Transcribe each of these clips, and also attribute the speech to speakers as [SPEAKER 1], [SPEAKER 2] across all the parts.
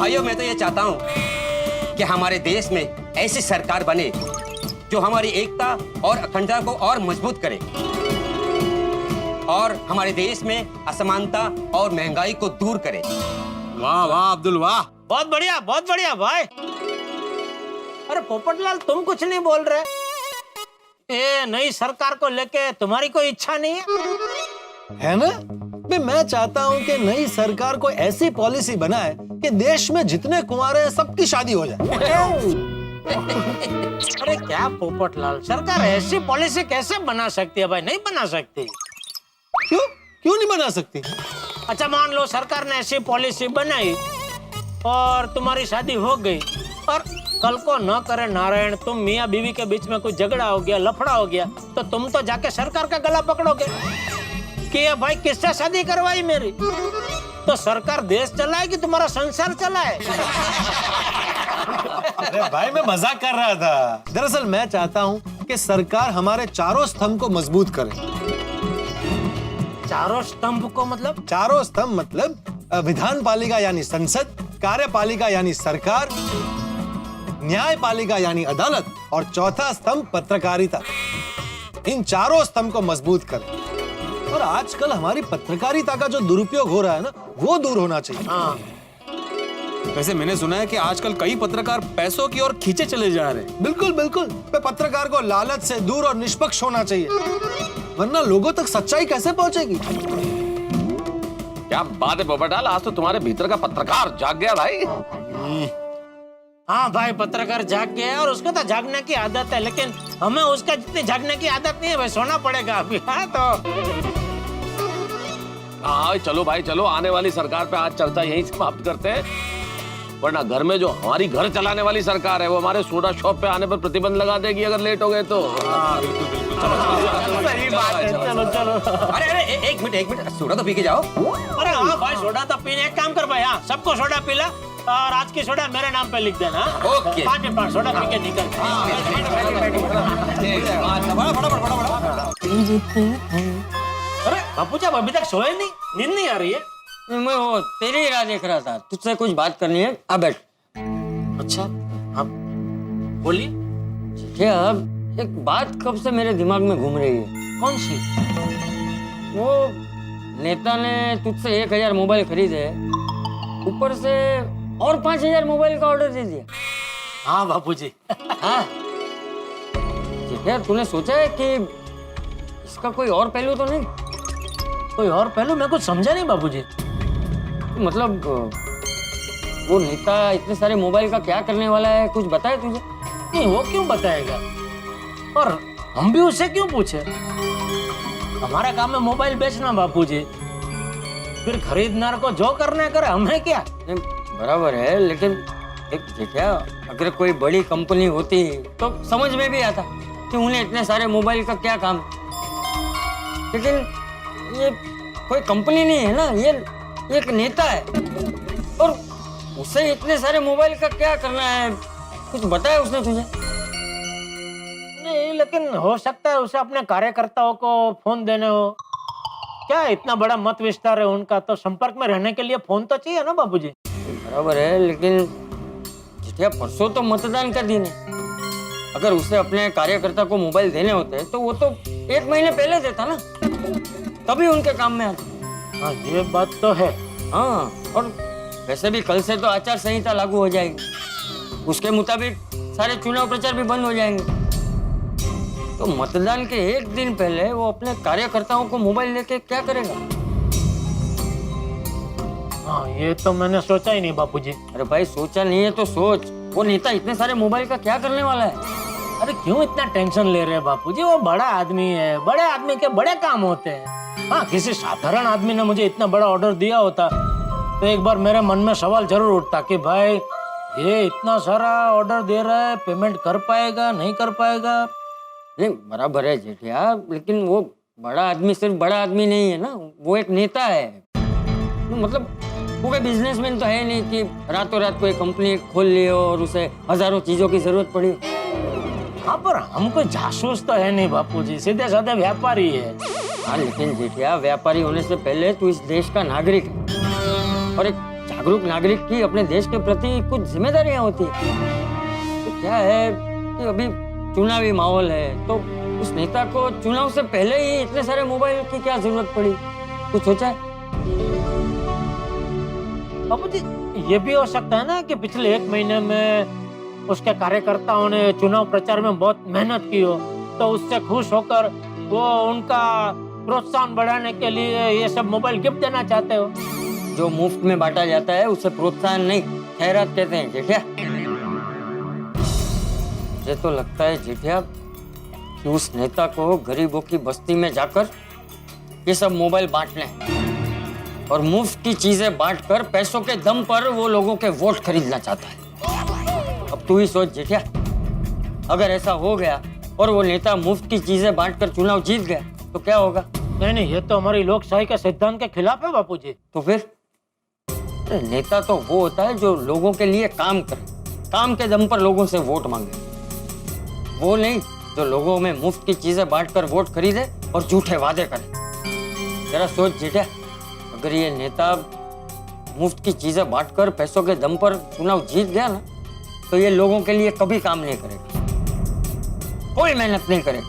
[SPEAKER 1] भाइयों मैं तो ये चाहता हूँ कि हमारे देश में ऐसी सरकार बने जो हमारी एकता और अखंडता को और मजबूत करे और हमारे देश में असमानता और महंगाई को दूर करे।
[SPEAKER 2] वाह वाह अब्दुल वाह,
[SPEAKER 3] बहुत बढ़िया भाई। अरे पोपटलाल तुम कुछ नहीं बोल रहे? ये नई सरकार को लेके तुम्हारी कोई इच्छा नहीं
[SPEAKER 4] है ना? मैं चाहता हूँ कि नई सरकार को ऐसी पॉलिसी बनाए कि देश में जितने कुंवारे हैं सबकी शादी हो जाए।
[SPEAKER 3] अरे क्या पोपटलाल, सरकार ऐसी पॉलिसी कैसे बना सकती है भाई? नहीं बना सकती।
[SPEAKER 4] क्यों नहीं बना सकती?
[SPEAKER 3] अच्छा मान लो सरकार ने ऐसी पॉलिसी बनाई और तुम्हारी शादी हो गई और कल को न करे नारायण तुम मियाँ बीवी के बीच में कोई झगड़ा हो गया, लफड़ा हो गया, तो तुम तो जाके सरकार का गला पकड़ोगे कि ये भाई किससे शादी करवाई मेरी? तो सरकार देश चलाएगी, तुम्हारा संसार चलाए।
[SPEAKER 4] अरे भाई मैं मजाक कर रहा था। दरअसल मैं चाहता हूँ कि सरकार हमारे चारों स्तंभ को मजबूत करे।
[SPEAKER 3] चारों स्तंभ को मतलब?
[SPEAKER 4] चारों स्तंभ मतलब विधान पालिका यानी संसद, कार्यपालिका यानी सरकार, न्यायपालिका यानी अदालत और चौथा स्तंभ पत्रकारिता। इन चारों स्तंभ को मजबूत करें। और आजकल हमारी पत्रकारिता का जो दुरुपयोग हो रहा है ना, वो दूर होना चाहिए।
[SPEAKER 3] हाँ।
[SPEAKER 2] वैसे मैंने सुना है कि आजकल कई पत्रकार पैसों की ओर खींचे चले जा रहे हैं।
[SPEAKER 4] बिल्कुल बिल्कुल, पत्रकार को लालच से दूर और निष्पक्ष होना चाहिए, वरना लोगों तक सच्चाई कैसे पहुंचेगी?
[SPEAKER 5] क्या बात है पोपटलाल, आज तो तुम्हारे भीतर का पत्रकार जाग गया भाई।
[SPEAKER 3] हाँ भाई पत्रकार जाग गया है और उसको तो जागने की आदत है, लेकिन हमें उसका जितनी जागने की आदत नहीं है भाई, सोना पड़ेगा अभी। हाँ तो
[SPEAKER 5] हाँ चलो भाई चलो, आने वाली सरकार पे आज चर्चा यहीं समाप्त करते हैं, वरना घर में जो हमारी घर चलाने वाली सरकार है वो हमारे सोडा शॉप पे आने पर प्रतिबंध लगा देगी अगर लेट हो गए तो।
[SPEAKER 3] सही बात है, चलो चलो।
[SPEAKER 1] अरे एक मिनट सोडा तो पी के जाओ।
[SPEAKER 3] अरे हाँ भाई सोडा तो पीने, एक काम कर भाई, हाँ सबको सोडा पिला और आज की सोडा मेरे नाम पे लिख देना।
[SPEAKER 1] ओके।
[SPEAKER 3] 5 सोडा पी के निकल। अरे बापूजी अभी तक सोए नहीं? नींद नहीं आ रही है?
[SPEAKER 6] मैं वो तेरी ही राह देख रहा था, तुझसे कुछ बात करनी है, अब बैठ।
[SPEAKER 3] अच्छा अब बोलिए।
[SPEAKER 6] क्या अब एक बात कब से मेरे दिमाग में घूम रही है।
[SPEAKER 3] कौन सी?
[SPEAKER 6] वो नेता ने तुझसे 1000 मोबाइल खरीदे, ऊपर से और 5000 मोबाइल का ऑर्डर दे दिया।
[SPEAKER 3] हाँ बापूजी।
[SPEAKER 6] हाँ क्या तूने सोचा है कि इसका कोई और पहलू तो नहीं?
[SPEAKER 3] कोई और पहलू? मैं कुछ समझा नहीं बापूजी।
[SPEAKER 6] मतलब वो नेता इतने सारे मोबाइल का क्या करने वाला है, कुछ बताया तुझे?
[SPEAKER 3] नहीं वो क्यों बताएगा, और हम भी उससे क्यों पूछे? हमारा काम है मोबाइल बेचना बापूजी, फिर खरीदनार को जो करना करे, हमें क्या।
[SPEAKER 6] बराबर है, लेकिन एक क्या अगर कोई बड़ी कंपनी होती तो समझ में भी आता कि उन्हें इतने सारे मोबाइल का क्या काम है, लेकिन ये कोई कंपनी नहीं है ना, ये एक नेता है और उसे इतने सारे मोबाइल का क्या करना है, कुछ बताया उसने तुझे?
[SPEAKER 3] नहीं लेकिन हो सकता है उसे अपने कार्यकर्ताओं को फोन देने हो। क्या इतना बड़ा मत विस्तार है उनका, तो संपर्क में रहने के लिए फोन तो चाहिए ना बाबूजी।
[SPEAKER 6] बराबर है, लेकिन जितिया परसों तो मतदान का दिन है, अगर उसे अपने कार्यकर्ता को मोबाइल देने होते तो वो तो 1 महीने पहले देता ना, तभी उनके काम में आता।
[SPEAKER 3] हाँ ये बात तो है।
[SPEAKER 6] हाँ, और वैसे भी कल से तो आचार संहिता लागू हो जाएगी, उसके मुताबिक सारे चुनाव प्रचार भी बंद हो जाएंगे, तो मतदान के 1 दिन पहले वो अपने कार्यकर्ताओं को मोबाइल लेके क्या करेगा?
[SPEAKER 3] हाँ ये तो मैंने सोचा ही नहीं बापूजी।
[SPEAKER 6] अरे भाई सोचा नहीं है तो सोच, वो नेता इतने सारे मोबाइल का क्या करने वाला है?
[SPEAKER 3] अरे क्यों इतना टेंशन ले रहे हैं बापूजी, वो बड़ा आदमी है, बड़े आदमी के बड़े काम होते हैं। हाँ किसी साधारण आदमी ने मुझे इतना बड़ा ऑर्डर दिया होता तो एक बार मेरे मन में सवाल जरूर उठता कि भाई ये इतना सारा ऑर्डर दे रहा है, पेमेंट कर पाएगा नहीं कर पाएगा।
[SPEAKER 6] नहीं बराबर है जेठिया, लेकिन वो बड़ा आदमी सिर्फ बड़ा आदमी नहीं है ना, वो एक नेता है। मतलब वो कोई बिजनेसमैन तो है नहीं कि रातों रात कोई कंपनी खोल ली और उसे हजारों चीजों की जरूरत पड़ी।
[SPEAKER 3] हाँ पर हम कोई जासूस तो है नहीं बापूजी, सीधे साधे व्यापारी है।
[SPEAKER 6] हाँ लेकिन जेठिया व्यापारी होने से पहले तू इस देश का नागरिक है और एक जागरूक नागरिक की अपने देश के प्रति कुछ जिम्मेदारियां होती है। तो क्या है कि अभी चुनावी माहौल है, तो उस नेता को चुनाव से पहले ही इतने सारे मोबाइल की क्या जरूरत पड़ी? कुछ सोचा है?
[SPEAKER 3] बाबू जी, ये भी हो सकता है ना कि पिछले 1 महीने में उसके कार्यकर्ताओं ने चुनाव प्रचार में बहुत मेहनत की हो, तो उससे खुश होकर वो उनका प्रोत्साहन बढ़ाने के लिए ये सब मोबाइल गिफ्ट देना चाहते हो।
[SPEAKER 6] जो मुफ्त में बांटा जाता है उसे प्रोत्साहन नहीं, खैरात कहते हैं जेठिया। मुझे तो लगता है जेठिया कि उस नेता को गरीबों की बस्ती में जाकर ये सब मोबाइल बांटने और मुफ्त की चीजें बांटकर पैसों के दम पर वो लोगों के वोट खरीदना चाहता है। अब तू ही सोच जेठिया, अगर ऐसा हो गया और वो नेता मुफ्त की चीजें बांटकर चुनाव जीत गया तो क्या होगा?
[SPEAKER 3] नहीं, ये तो हमारी लोकशाही के सिद्धांत के खिलाफ है बापू जी।
[SPEAKER 6] तो फिर अरे नेता तो वो होता है जो लोगों के लिए काम करे, काम के दम पर लोगों से वोट मांगे। वो नहीं जो लोगों में मुफ्त की चीजें बांटकर वोट खरीदे और झूठे वादे करे। जरा सोच जेठा, अगर ये नेता मुफ्त की चीजें बांटकर पैसों के दम पर चुनाव जीत गया ना, तो ये लोगों के लिए कभी काम नहीं करेगा, कोई मेहनत नहीं करेगा,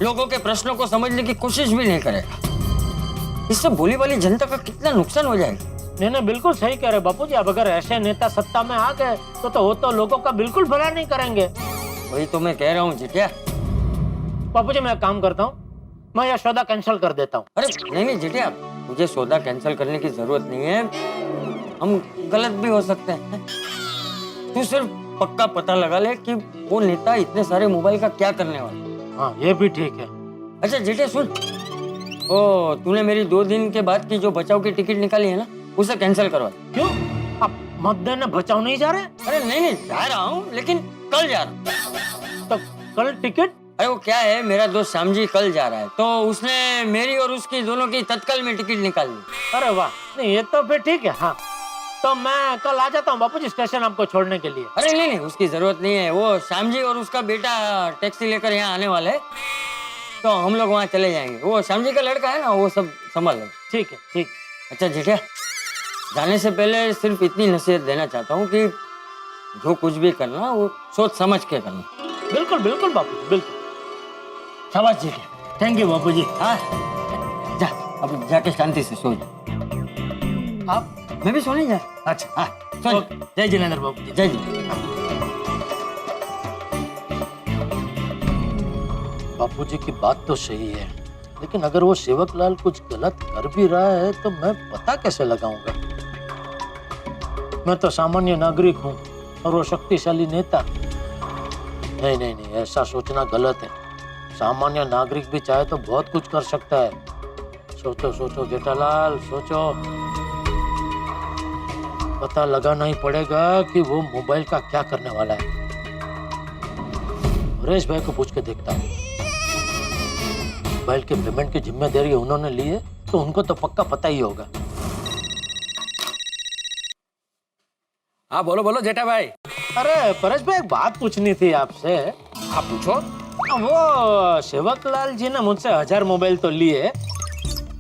[SPEAKER 6] लोगों के प्रश्नों को समझने की कोशिश भी नहीं करेगा। इससे भोली भाली जनता का कितना नुकसान हो जाएगा।
[SPEAKER 3] नहीं, बिल्कुल सही कह रहे बापू जी। अब अगर ऐसे नेता सत्ता में आ गए तो वो तो लोगों का बिल्कुल भला नहीं करेंगे।
[SPEAKER 6] वही तो मैं कह रहा हूँ जिटिया।
[SPEAKER 3] बापू जी, मैं एक काम करता हूँ, मैं यह सौदा कैंसिल कर देता हूँ।
[SPEAKER 6] अरे नहीं जिटिया, मुझे सौदा कैंसिल करने की जरूरत नहीं है, हम गलत भी हो सकते हैं। तू सिर्फ पक्का पता लगा ले कि वो नेता इतने सारे मोबाइल का क्या करने वाला है।
[SPEAKER 3] हाँ, ये भी ठीक है।
[SPEAKER 6] अच्छा जिटिया सुन, ओ तूने मेरी 2 दिन के बाद की जो बचाव की टिकट निकाली है ना, उसे कैंसिल करवा।
[SPEAKER 3] क्यों? आप मत देने बचाव नहीं जा रहे?
[SPEAKER 6] अरे नहीं जा रहा हूँ, लेकिन कल जा रहा हूँ।
[SPEAKER 3] तो कल टिकट?
[SPEAKER 6] अरे वो क्या है, मेरा दोस्त श्याम जी कल जा रहा है, तो उसने मेरी और उसकी दोनों की तत्काल में टिकट निकाल ली।
[SPEAKER 3] अरे वाह, नहीं ये तो फिर ठीक है। हाँ, तो मैं कल आ जाता हूँ बापू जी स्टेशन आपको छोड़ने के लिए।
[SPEAKER 6] अरे नहीं उसकी जरूरत नहीं है, वो श्याम जी और उसका बेटा टैक्सी लेकर यहाँ आने वाले है, तो हम लोग वहाँ चले जाएंगे। वो श्याम जी का लड़का है ना, वो सब संभाल लेगा।
[SPEAKER 3] ठीक है, ठीक।
[SPEAKER 6] अच्छा जेठिया, जाने से पहले सिर्फ इतनी नसीहत देना चाहता हूँ कि जो कुछ भी करना वो सोच समझ के करना।
[SPEAKER 3] बिल्कुल बिल्कुल बापू जी, बिल्कुल।
[SPEAKER 6] शाबाश जेठिया।
[SPEAKER 3] थैंक यू बापू जी।
[SPEAKER 6] हाँ जा, अब जाके शांति से सो जा।
[SPEAKER 3] आप?
[SPEAKER 6] मैं भी सोने जा।
[SPEAKER 3] अच्छा,
[SPEAKER 6] हाँ सो।
[SPEAKER 3] जय जिनेंद्र बाबू जी।
[SPEAKER 6] जय जी।
[SPEAKER 3] बापू जी की बात तो सही है, लेकिन अगर वो सेवकलाल कुछ गलत कर भी रहा है तो मैं पता कैसे लगाऊंगा? मैं तो सामान्य नागरिक हूँ और वो शक्तिशाली नेता। नहीं नहीं नहीं, ऐसा सोचना गलत है। सामान्य नागरिक भी चाहे तो बहुत कुछ कर सकता है। सोचो सोचो जेठालाल, सोचो। पता लगाना ही पड़ेगा कि वो मोबाइल का क्या करने वाला है। परेश भाई को पूछ के देखता हूँ। मोबाइल के पेमेंट की जिम्मेदारी उन्होंने ली है तो उनको तो पक्का पता ही होगा।
[SPEAKER 5] हाँ बोलो बोलो जेठा भाई।
[SPEAKER 3] अरे परेश भाई, एक बात पूछनी थी आपसे।
[SPEAKER 5] आप पूछो।
[SPEAKER 3] वो सेवकलाल जी ने मुझसे 1000 मोबाइल तो लिए,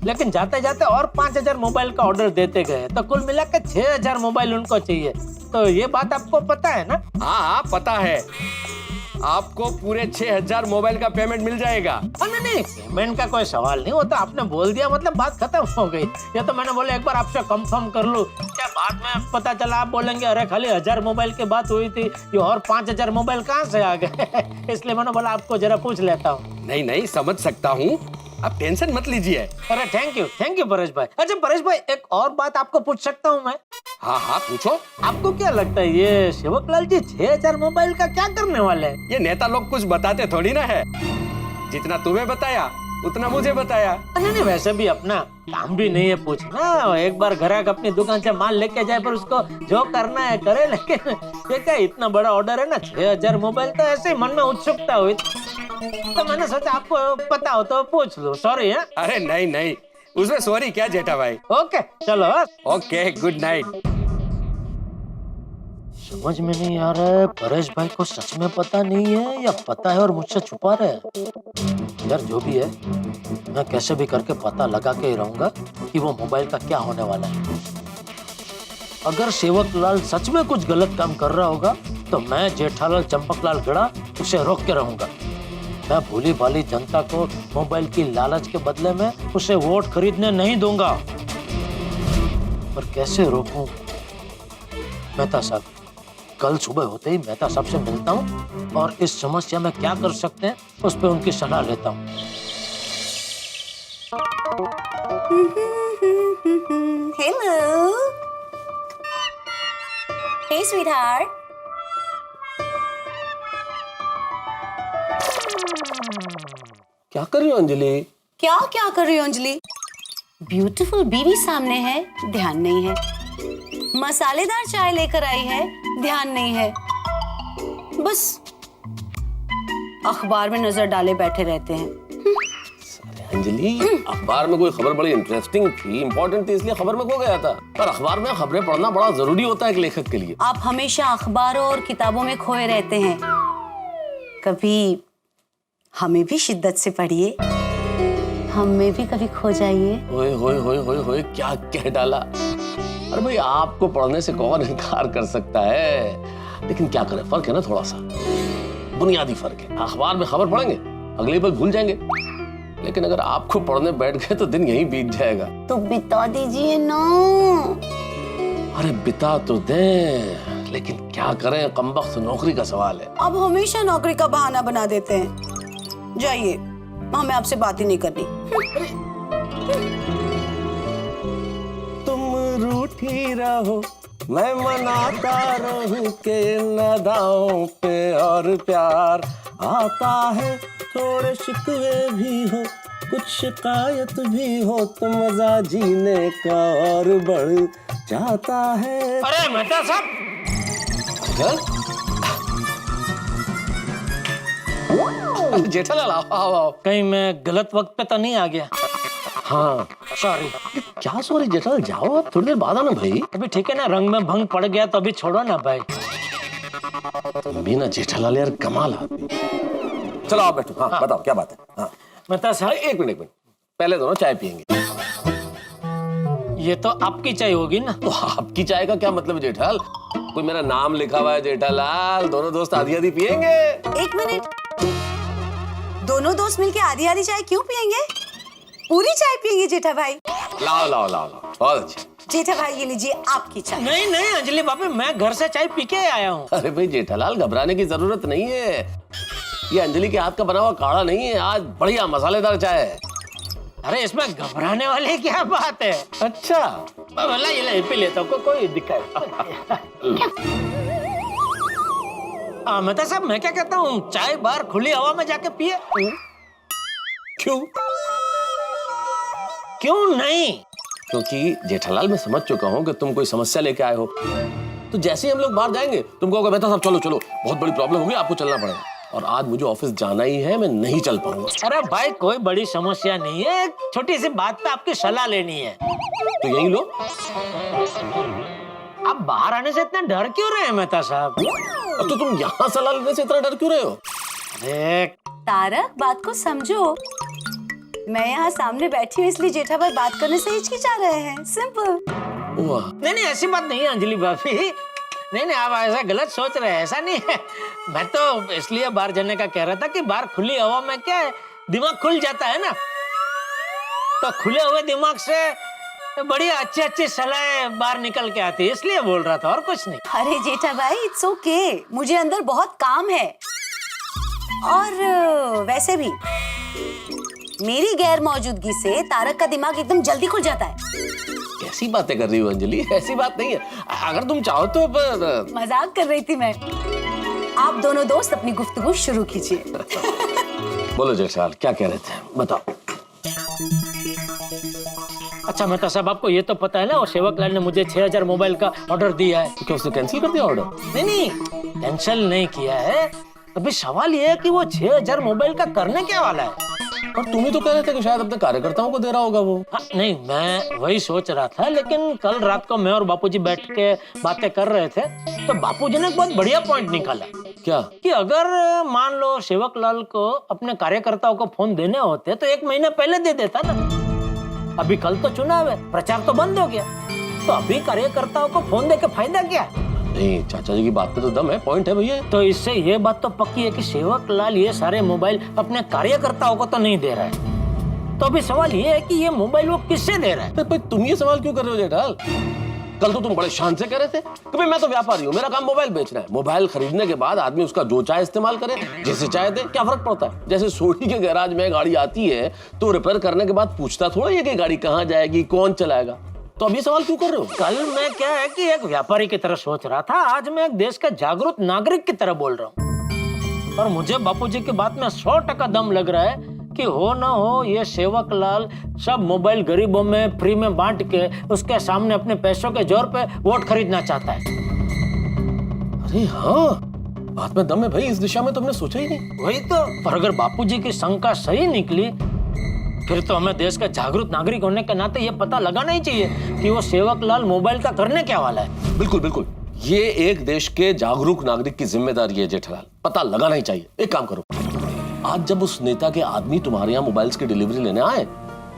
[SPEAKER 3] लेकिन जाते जाते और 5000 मोबाइल का ऑर्डर देते गए, तो कुल मिलाकर 6000 मोबाइल उनको चाहिए। तो ये बात आपको पता है ना?
[SPEAKER 5] हाँ पता है, आपको पूरे 6000 मोबाइल का पेमेंट मिल जाएगा।
[SPEAKER 3] नहीं, पेमेंट का कोई सवाल नहीं होता। आपने बोल दिया मतलब बात खत्म हो गई। ये तो मैंने बोला एक बार आपसे कंफर्म कर लूं, क्या बाद में पता चला आप बोलेंगे अरे खाली 1000 मोबाइल की बात हुई थी, ये और 5000 मोबाइल कहाँ से आ गए। इसलिए मैंने बोला आपको जरा पूछ लेता हूँ।
[SPEAKER 5] नहीं नहीं, समझ सकता हूँ, आप टेंशन मत लीजिए।
[SPEAKER 3] अरे थैंक यू परेश भाई। अच्छा परेश भाई, एक और बात आपको पूछ सकता हूँ मैं?
[SPEAKER 5] हाँ हाँ पूछो।
[SPEAKER 3] आपको क्या लगता है ये सेवकलाल जी 6000 मोबाइल का क्या करने वाले हैं?
[SPEAKER 5] ये नेता लोग कुछ बताते थोड़ी ना है, जितना तुम्हें बताया उतना मुझे बताया।
[SPEAKER 3] नहीं, वैसे भी अपना काम भी नहीं है पूछना। एक बार ग्राहक अपनी दुकान से माल लेके जाए पर उसको जो करना है करे, लेकिन ये क्या इतना बड़ा ऑर्डर है ना, 6000 मोबाइल, तो ऐसे ही मन में उत्सुकता हुई तो मैंने सोचा आपको पता हो तो पूछ लो। सॉरी है।
[SPEAKER 5] अरे नहीं नहीं, उसमें सॉरी क्या जेठा भाई।
[SPEAKER 3] ओके चलो।
[SPEAKER 5] Okay, good night.
[SPEAKER 3] समझ में नहीं आ रहा है, परेश भाई को सच में पता नहीं है या पता है और मुझसे छुपा रहे हैं। यार जो भी है, मैं कैसे भी करके पता लगा के ही रहूंगा कि वो मोबाइल का क्या होने वाला है। अगर सेवकलाल सच में कुछ गलत काम कर रहा होगा तो मैं जेठालाल चंपकलाल गड़ा उसे रोक के रहूंगा। मैं भोली भाली जनता को मोबाइल की लालच के बदले में उसे वोट खरीदने नहीं दूंगा। पर कैसे रोकूं? मेहता साहब, कल सुबह होते ही मेहता साहब से मिलता हूँ और इस समस्या में क्या कर सकते हैं उस पर उनकी सलाह लेता हूँ।
[SPEAKER 7] हेलो, हे स्वीटहार्ट।
[SPEAKER 5] क्या कर रही हो अंजलि?
[SPEAKER 7] क्या क्या कर रही हो अंजलि? ब्यूटीफुल बीवी सामने है, ध्यान नहीं है। मसालेदार चाय लेकर आई है, ध्यान नहीं है। बस अखबार में नजर डाले बैठे रहते हैं।
[SPEAKER 5] अंजलि, अखबार में कोई खबर बड़ी इंटरेस्टिंग थी, इंपॉर्टेंट थी, इसलिए खबर में खो गया था। पर अखबार में खबरें पढ़ना बड़ा जरूरी होता है एक लेखक के लिए।
[SPEAKER 7] आप हमेशा अखबारों और किताबों में खोए रहते हैं। कभी हमें भी शिद्दत से पढ़िए, हमें भी कभी खो जाइए।
[SPEAKER 5] होए होए होए होए होए, क्या कह डाला। अरे भाई, आपको पढ़ने से कौन इनकार कर सकता है, लेकिन क्या करें, फर्क है ना, थोड़ा सा बुनियादी फर्क है। अखबार में खबर पढ़ेंगे, अगले पल भूल जाएंगे, लेकिन अगर आपको पढ़ने बैठ गए तो दिन यहीं बीत जाएगा।
[SPEAKER 7] तो बिता दीजिए ना।
[SPEAKER 5] अरे बिता तो दें, लेकिन क्या करें, कमबख्त नौकरी का सवाल है।
[SPEAKER 7] अब हमेशा नौकरी का बहाना बना देते हैं। जाइए, हमें आपसे बात ही नहीं करनी।
[SPEAKER 5] तुम रूठी रहो, मैं मनाता रहूं के नदाओं पे और प्यार आता है। थोड़े शिकवे भी हो, कुछ शिकायत भी हो, तो मजा जीने का और बढ़ जाता है।
[SPEAKER 3] अरे मेहता साहब,
[SPEAKER 5] जेठालाल, आओ आओ।
[SPEAKER 3] कहीं मैं गलत वक्त पे तो नहीं आ गया?
[SPEAKER 5] हाँ,
[SPEAKER 3] सॉरी।
[SPEAKER 5] क्या सॉरी जेठालाल, जाओ आप, थोड़ी देर बाद आना भाई।
[SPEAKER 3] अभी ठीक है ना, रंग में भंग पड़ गया तो अभी छोड़ो ना भाई।
[SPEAKER 5] तुम भी ना जेठालाल यार, कमाल आदमी। चलो आप बैठो। हाँ, बताओ क्या बात है। हाँ,
[SPEAKER 3] मेहता साहब,
[SPEAKER 5] एक मिनट, पहले दोनों चाय पियेंगे।
[SPEAKER 3] ये तो आपकी चाय होगी ना?
[SPEAKER 5] तो आपकी चाय का क्या मतलब है जेठालाल? कोई मेरा नाम लिखा हुआ है जेठालाल, दोनों दोस्त आधी आधी पियेंगे।
[SPEAKER 7] एक मिनट, दोनों दोस्त मिलके आधी आधी चाय क्यों पियेंगे? पूरी चाय पियेंगे जेठा भाई।
[SPEAKER 5] लाओ लाओ लाओ लाओ, बहुत अच्छा।
[SPEAKER 7] जेठा भाई, ये लीजिए आपकी चाय।
[SPEAKER 3] नहीं नहीं अंजलि भाभी, मैं घर से चाय पी के आया हूँ।
[SPEAKER 5] अरे भाई जेठालाल, घबराने की जरूरत नहीं है। ये अंजलि के हाथ का बना हुआ काढ़ा नहीं है, आज बढ़िया मसालेदार चाय है।
[SPEAKER 3] अरे इसमें घबराने वाली क्या बात है?
[SPEAKER 5] अच्छा,
[SPEAKER 3] भला ये पी लेता हूँ, कोई दिक्कत। मेहता साहब, मैं क्या कहता हूँ, चाय बाहर खुली हवा में जाके पिए।
[SPEAKER 5] क्यों?
[SPEAKER 3] क्यों नहीं?
[SPEAKER 5] क्योंकि जेठालाल, मैं समझ चुका हूँ कि तुम कोई समस्या लेके आए हो। तो जैसे ही हम लोग बाहर जाएंगे, तुम कहोगे मेहता साहब चलो चलो, बहुत बड़ी प्रॉब्लम होगी, आपको चलना पड़ेगा। और आज मुझे ऑफिस जाना ही है, मैं नहीं चल पाऊंगा।
[SPEAKER 3] अरे भाई, कोई बड़ी समस्या नहीं है, एक छोटी सी बात पे आपकी सलाह लेनी है।
[SPEAKER 5] तो यही लो।
[SPEAKER 3] आप बाहर आने से इतना डर क्यों रहे हैं मेहता साहब?
[SPEAKER 5] अब तो तुम यहाँ सलाह लेने से इतना डर क्यों रहे हो?
[SPEAKER 3] अरे
[SPEAKER 7] तारक, बात को समझो। मैं यहाँ सामने बैठी हूँ, इसलिए जेठा भाई बात करने से हिचकिचा रहे हैं। सिंपल।
[SPEAKER 5] वाह,
[SPEAKER 3] नहीं नहीं, ऐसी बात नहीं है अंजलि भाभी। नहीं नहीं, आप ऐसा गलत सोच रहे हैं, ऐसा नहीं है। मैं तो इसलिए बाहर जाने का कह रहा था कि बाहर खुली हवा में क्या है, दिमाग खुल जाता है ना। तो खुले हुए दिमाग से बड़ी अच्छी अच्छी सलाहें बाहर निकल के आती है, इसलिए बोल रहा था, और कुछ नहीं।
[SPEAKER 7] अरे जेठा भाई, इट्स ओके, मुझे अंदर बहुत काम है। और वैसे भी मेरी गैर मौजूदगी से तारक का दिमाग एकदम जल्दी खुल जाता है।
[SPEAKER 5] कैसी बातें कर रही हो अंजलि, ऐसी बात नहीं है। अगर तुम चाहो तो
[SPEAKER 7] मजाक कर रही थी मैं। आप दोनों दोस्त अपनी गुफ्तगू शुरू कीजिए।
[SPEAKER 5] बोलो जेठालाल, क्या कह रहे थे, बताओ।
[SPEAKER 3] अच्छा मेहता साहब, आपको ये तो पता है ना, वो सेवकलाल ने मुझे 6000 मोबाइल का ऑर्डर दिया है।
[SPEAKER 5] तो क्या उसने कैंसिल कर दिया ऑर्डर?
[SPEAKER 3] नहीं नहीं, कैंसिल नहीं किया है। अभी सवाल ये है कि वो 6000 मोबाइल का करने क्या वाला है।
[SPEAKER 5] और तुम्हें तो कह रहे थे कि शायद अपने कार्यकर्ताओं को दे रहा होगा वो।
[SPEAKER 3] हाँ, नहीं, मैं वही सोच रहा था, लेकिन कल रात को मैं और बापूजी बैठ के बातें कर रहे थे, तो बापूजी ने एक बहुत बढ़िया पॉइंट निकाला।
[SPEAKER 5] क्या?
[SPEAKER 3] कि अगर मान लो सेवकलाल को अपने कार्यकर्ताओं को फोन देने होते तो 1 महीने पहले दे देता ना। अभी कल तो चुनाव है, प्रचार तो बंद हो गया, तो अभी कार्यकर्ताओं को फोन दे के फायदा क्या?
[SPEAKER 5] नहीं, चाचा जी की बात पे तो दम है, पॉइंट है भैया।
[SPEAKER 3] तो इससे ये बात तो पक्की है कि सेवक लाल ये सारे मोबाइल अपने कार्यकर्ताओं को तो नहीं दे रहा है। तो अभी सवाल ये है कि ये मोबाइल वो किससे दे रहा है?
[SPEAKER 5] भाई तुम ये सवाल क्यों कर रहे हो जेठालाल? कल तो तुम बड़े शान से कह रहे थे कि भाई मैं तो व्यापारी हूँ, मेरा काम मोबाइल बेचना है। मोबाइल खरीदने के बाद आदमी उसका जो चाहे इस्तेमाल करे, जैसे चाहे दे, क्या फर्क पड़ता है? जैसे सोनी के गैराज में गाड़ी आती है तो रिपेयर करने के बाद पूछता थोड़ा ये कि गाड़ी कहाँ जाएगी, कौन चलाएगा। तो अब ये सवाल क्यों कर रहे हो?
[SPEAKER 3] कल मैं क्या है कि एक व्यापारी की तरह सोच रहा था, आज मैं एक देश का जागरूक नागरिक की तरह बोल रहा हूँ। और मुझे बापूजी की बात में 100% दम लग रहा है कि हो ना हो ये सेवक लाल सब मोबाइल गरीबों में फ्री में बांट के उसके सामने अपने पैसों के जोर पे वोट खरीदना चाहता है।
[SPEAKER 5] अरे हाँ, बात में दम है भाई, इस दिशा में तो हमने सोचा ही नहीं।
[SPEAKER 3] वही तो। पर अगर बापूजी की शंका सही निकली फिर तो हमें देश का जागरूक नागरिक होने के नाते ये पता लगाना ही चाहिए कि वो सेवक लाल मोबाइल का करने क्या वाला है।
[SPEAKER 5] बिल्कुल बिल्कुल, ये एक देश के जागरूक नागरिक की जिम्मेदारी है जेठालाल, पता लगाना ही चाहिए। एक काम करो, आज जब उस नेता के आदमी तुम्हारे यहाँ मोबाइल्स की डिलीवरी लेने आए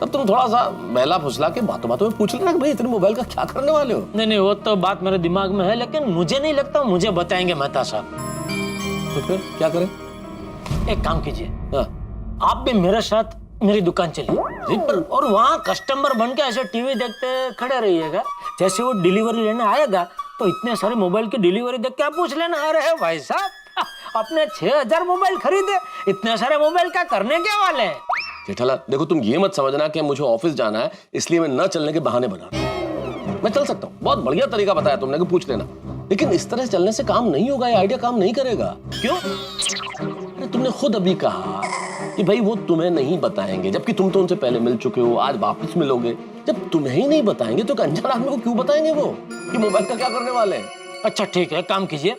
[SPEAKER 5] तब तुम थोड़ा सा महला फुसला के बातों बातों में पूछ लेना कि भाई इतने मोबाइल का क्या करने वाले हो।
[SPEAKER 3] नहीं, वो तो बात मेरे दिमाग में है, लेकिन मुझे नहीं लगता मुझे बताएंगे मेहता साहब।
[SPEAKER 5] तो फिर क्या करें?
[SPEAKER 3] एक काम कीजिए,
[SPEAKER 5] हाँ।
[SPEAKER 3] आप भी मेरे साथ मेरी दुकान चलिए और वहाँ कस्टमर बन के ऐसे टीवी देखते खड़े रहिएगा। जैसे वो डिलीवरी लेने आएगा तो इतने सारे मोबाइल की डिलीवरी देख के आप पूछ लेना, अरे भाई साहब अपने 6000 मोबाइल खरीदे, इतने सारे मोबाइल क्या करने के वाले हैं?
[SPEAKER 5] जेठालाल देखो, तुम ये मत समझना कि मुझे ऑफिस जाना है इसलिए मैं न चलने के बहाने बना रहा हूं। मैं चल सकता हूँ, बहुत बढ़िया तरीका बताया तुमने कि पूछ लेना, लेकिन इस तरह से चलने से काम नहीं होगा, ये आइडिया काम नहीं करेगा।
[SPEAKER 3] क्यों?
[SPEAKER 5] अरे तुमने खुद अभी कहा कि भाई वो तुम्हें नहीं बताएंगे, जबकि तुम तो उनसे पहले मिल चुके हो, आज वापस मिलोगे। जब तुम्हें ही नहीं बताएंगे तो अनजान आदमी को क्यों बताएंगे वो कि मोबाइल का क्या करने वाले हैं?
[SPEAKER 3] अच्छा ठीक है, काम कीजिए,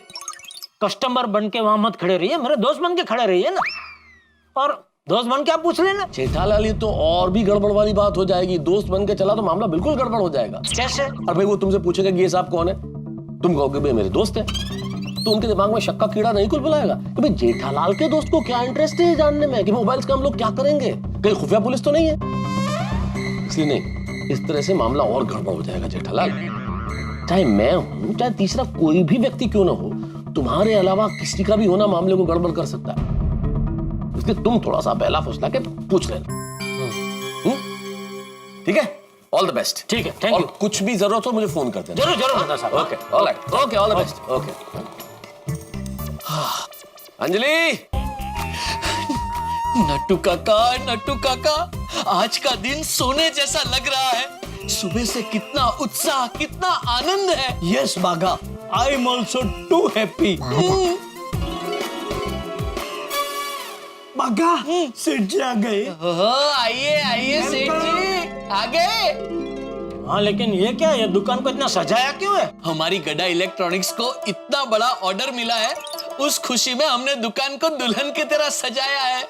[SPEAKER 3] कस्टमर बन के वहां मत खड़े रहिए, मेरे दोस्त बन के खड़े रहिए ना, और दोस्त बन के आप पूछ लेना।
[SPEAKER 5] जेठालाल ये तो और भी गड़बड़ वाली बात हो जाएगी, दोस्त बन के चला तो मामला बिल्कुल गड़बड़ हो जाएगा।
[SPEAKER 3] कैसे?
[SPEAKER 5] और भाई वो तुमसे पूछेगा कि ये साहब कौन है, तुम कहोगे भाई मेरे दोस्त है, तो उनके दिमाग में शक का कीड़ा नहीं कुल बुलाएगा कि भाई जेठालाल के दोस्त को क्या इंटरेस्ट है जानने में कि मोबाइल्स का हम लोग क्या करेंगे, कहीं खुफिया पुलिस तो नहीं है। इसलिए नहीं, इस तरह से मामला और गड़बड़ हो जाएगा जेठालाल। चाहे मैं हूं, चाहे तीसरा कोई भी व्यक्ति क्यों ना हो, तुम्हारे अलावा किसी का भी होना मामले को गड़बड़ कर सकता है। इसलिए तुम थोड़ा सा पहला फुसला के पूछ लेना, ठीक है? All the best.
[SPEAKER 3] ठीक है, थैंक यू।
[SPEAKER 5] कुछ भी जरूरत हो मुझे फोन कर देना।
[SPEAKER 3] जरूर जरूर मेहता साहब।
[SPEAKER 5] Okay, alright, okay, all the best. Okay. Anjali,
[SPEAKER 8] Nattu काका, आज का दिन सोने जैसा लग रहा है। सुबह से कितना उत्साह, कितना आनंद है।
[SPEAKER 9] Yes Baga, I am also too happy. Baga, Seth जी आ गए।
[SPEAKER 8] आइए आइए सेठ जी, आ गए।
[SPEAKER 3] हाँ, लेकिन ये क्या, ये दुकान को इतना सजाया क्यों है?
[SPEAKER 8] हमारी गड्ढा इलेक्ट्रॉनिक्स को इतना बड़ा ऑर्डर मिला है, उस खुशी में हमने दुकान को दुल्हन की तरह सजाया है।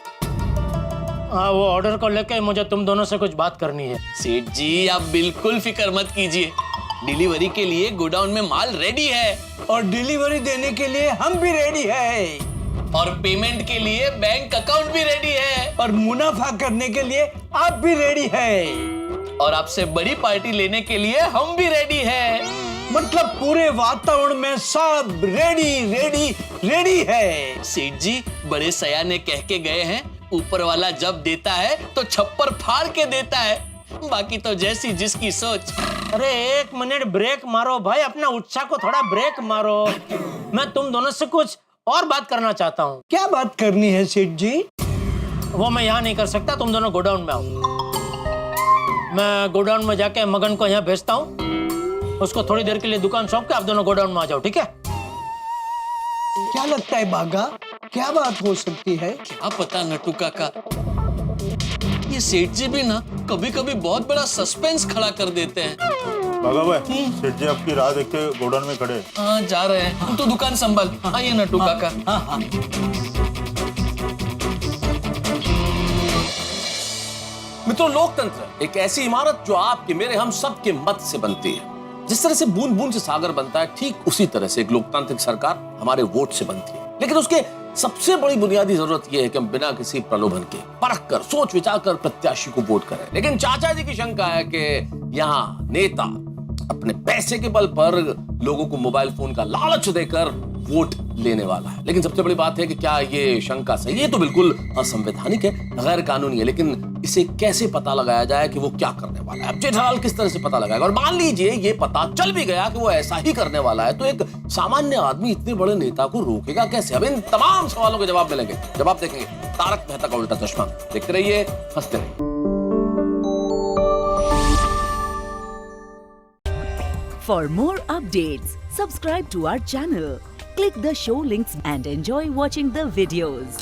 [SPEAKER 3] हाँ, वो ऑर्डर को लेके मुझे तुम दोनों से कुछ बात करनी है।
[SPEAKER 8] सेठ जी आप बिल्कुल फिक्र मत कीजिए, डिलीवरी के लिए गोडाउन में माल रेडी है,
[SPEAKER 9] और डिलीवरी देने के लिए हम भी रेडी है,
[SPEAKER 8] और पेमेंट के लिए बैंक अकाउंट भी रेडी है,
[SPEAKER 9] और मुनाफा करने के लिए आप भी रेडी है,
[SPEAKER 8] और आपसे बड़ी पार्टी लेने के लिए हम भी रेडी है।
[SPEAKER 9] मतलब पूरे वातावरण में सब रेडी रेडी रेडी है।
[SPEAKER 8] सेठ जी बड़े सया ने कह के गए हैं, ऊपर वाला जब देता है तो छप्पर फाड़ के देता है, बाकी तो जैसी जिसकी सोच।
[SPEAKER 3] अरे एक मिनट ब्रेक मारो भाई, अपना उत्साह को थोड़ा ब्रेक मारो। मैं तुम दोनों से कुछ और बात करना चाहता हूँ।
[SPEAKER 9] क्या बात करनी है सेठ जी?
[SPEAKER 3] वो मैं यहाँ नहीं कर सकता, तुम दोनों गोडाउन में आओ। मैं गोडाउन में जाके मगन को यहाँ भेजता हूँ, उसको थोड़ी देर के लिए दुकान सौंप के आप दोनों गोडाउन में आ जाओ, ठीक है?
[SPEAKER 9] क्या लगता है बागा, क्या बात हो सकती है?
[SPEAKER 8] क्या पता नट्टू काका, ये सेठ जी भी ना कभी कभी बहुत बड़ा सस्पेंस खड़ा कर देते हैं।
[SPEAKER 10] बागा भाई, सेठ जी आपकी राह देख के गोडाउन में खड़े।
[SPEAKER 8] हाँ जा रहे हैं, तुम तो दुकान संभाल। आइए नट्टू काका।
[SPEAKER 5] मित्रों, लोकतंत्र एक ऐसी इमारत जो आपके मेरे हम सब के मत से बनती है। जिस तरह से बूंद बूंद से सागर बनता है, ठीक उसी तरह से एक लोकतांत्रिक सरकार हमारे वोट से बनती है। लेकिन उसके सबसे बड़ी बुनियादी जरूरत यह है कि हम बिना किसी प्रलोभन के परख कर सोच विचार कर प्रत्याशी को वोट करें। लेकिन चाचा जी की शंका है कि यहाँ नेता अपने पैसे के बल पर लोगों को मोबाइल फोन का लालच देकर वोट लेने वाला है। लेकिन सबसे बड़ी बात है कि क्या ये शंका सही है? ये तो बिल्कुल असंवैधानिक है, गैर कानूनी है। लेकिन इसे कैसे पता लगाया जाए कि वो क्या करने वाला है? अब जेठालाल किस तरह से पता लगाएगा? और मान लीजिए ये पता चल भी गया कि वो ऐसा ही करने वाला है, तो एक सामान्य आदमी इतने बड़े नेता को रोकेगा कैसे? अब इन तमाम सवालों के जवाब मिलेंगे जब आप देखेंगे तारक मेहता का उल्टा चश्मा। देखते रहिए, हंसते रहिए।
[SPEAKER 11] For more updates, subscribe to our channel, click the show links and enjoy watching the videos.